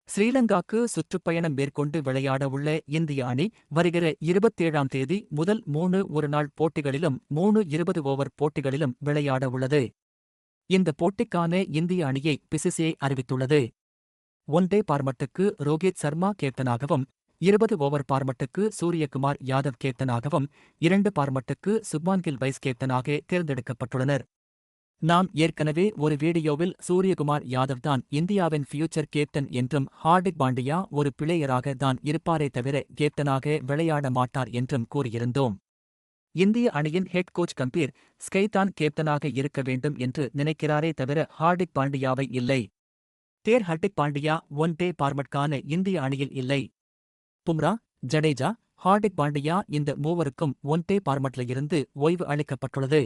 ஸ்ரீலங்காக்கு சுற்றுப்பயணம் மேற்கொண்டு விளையாடவுள்ள இந்திய அணி வருகிற 27ஆம் தேதி முதல் 3 ஒருநாள் போட்டிகளிலும் 3 20 ஓவர் போட்டிகளிலும் விளையாடவுள்ளது. இந்த போட்டிக்கான இந்திய அணியை பிசிசிஐ அறிவித்துள்ளது. ஒன்-டே பார்மட்டுக்கு ரோஹித் சர்மா கேப்டனாகவும், 20 ஓவர் பார்மட்டுக்கு சூரியகுமார் யாதவ் கேப்டனாகவும், 2 பார்மட்டுக்கு சுப்மான் கில் வைஸ் கேப்டனாக தேர்ந்தெடுக்கப்பட்டுள்ளனர். நாம் ஏற்கனவே ஒரு வீடியோவில் சூரியகுமார் யாதவ் தான் இந்தியாவின் ஃபியூச்சர் கேப்டன் என்றும் ஹார்திக் பாண்டியா ஒரு பிளேயராக தான் இருப்பாரே தவிர கேப்டனாக விளையாட மாட்டார் என்றும் கூறியிருந்தோம். இந்திய அணியின் ஹெட் கோச் கம்பீர் ஸ்கை தான் கேப்டனாக இருக்க வேண்டும் என்று நினைக்கிறாரே தவிர ஹார்திக் பாண்டியாவை இல்லை. ஹார்திக் பாண்டியா ஒன்-டே பார்மட்கான இந்திய அணியில் இல்லை. பும்ரா, ஜடேஜா, ஹார்திக் பாண்டியா இந்த மூவருக்கும் ஒன்-டே பார்மட்ல இருந்து ஓய்வு அளிக்கப்பட்டுள்ளது.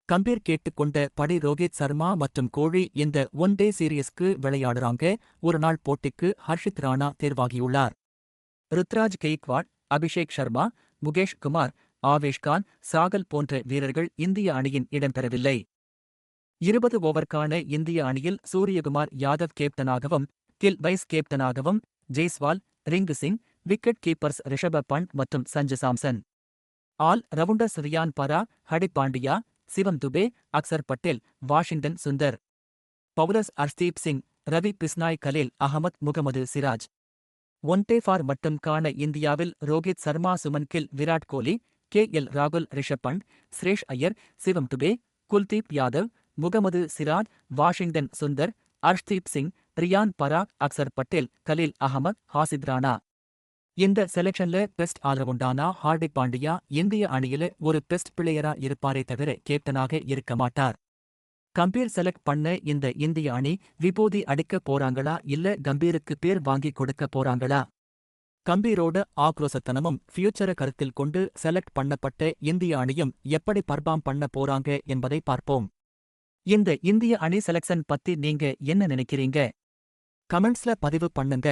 கம்பீர் கேட்டுக்கொண்ட படி ரோஹித் சர்மா மற்றும் கோலி இந்த ஒன்-டே சீரீஸ்க்கு விளையாடுறாங்க. ஒரு நாள் போட்டிக்கு ஹர்ஷித் ராணா தேர்வாகியுள்ளார். ருத்ராஜ் கெய்க்வாட், அபிஷேக் சர்மா, முகேஷ் குமார், ஆவேஷ் கான், சாகல் போன்ற வீரர்கள் இந்திய அணியின் இடம்பெறவில்லை. 20 ஓவருக்கான இந்திய அணியில் சூரியகுமார் யாதவ் கேப்டனாகவும், கில் வைஸ் கேப்டனாகவும், ஜெய்ஸ்வால், ரிங்கு சிங், விக்கெட் கீப்பர்ஸ் ரிஷப பண்ட் மற்றும் Sanju Samson. All rounders Riyan Parag, Hardik Pandya, Shivam Dube, Axar Patel, Washington Sundar. Bowlers Arshdeep Singh, Ravi Bishnoi, Khaleel Ahmed, Mohammed Siraj. One day ஃபார் மட்டும் காண இந்தியாவில் ரோஹித் சர்மா, சுமன் கில், விராட் கோலி, கே.எல். ராகுல், ரிஷப் பண்ட், ஸ்ரேஷ் ஐயர், சிவம் துபே, குல்தீப் யாதவ், முகமது சிராஜ், வாஷிங்டன் சுந்தர், அர்ஷ்தீப் சிங், ரியான் பராக், அக்சர் பட்டேல், கலீல் அகமத், ஹாசித் ராணா. இந்த செலக்ஷன்ல பெஸ்ட் ஆல்ரவுண்டானா ஹார்திக் பாண்டியா இந்திய அணியில ஒரு பெஸ்ட் பிளேயரா இருப்பாரே தவிர கேப்டனாக இருக்க மாட்டார். கம்பீர் செலக்ட் பண்ண இந்த இந்திய அணி விபூதி அடிக்க போறாங்களா இல்ல கம்பீருக்கு பேர் வாங்கி கொடுக்க போறாங்களா? கம்பீரோட ஆக்ரோசத்தனமும் ஃபியூச்சரை கருத்தில் கொண்டு செலக்ட் பண்ணப்பட்ட இந்திய அணியும் எப்படி பர்ஃபார்ம் பண்ண போறாங்க என்பதை பார்ப்போம். இந்த இந்திய அணி செலக்ஷன் பத்தி நீங்க என்ன நினைக்கிறீங்க? கமெண்ட்ஸ்ல பதிவு பண்ணுங்க.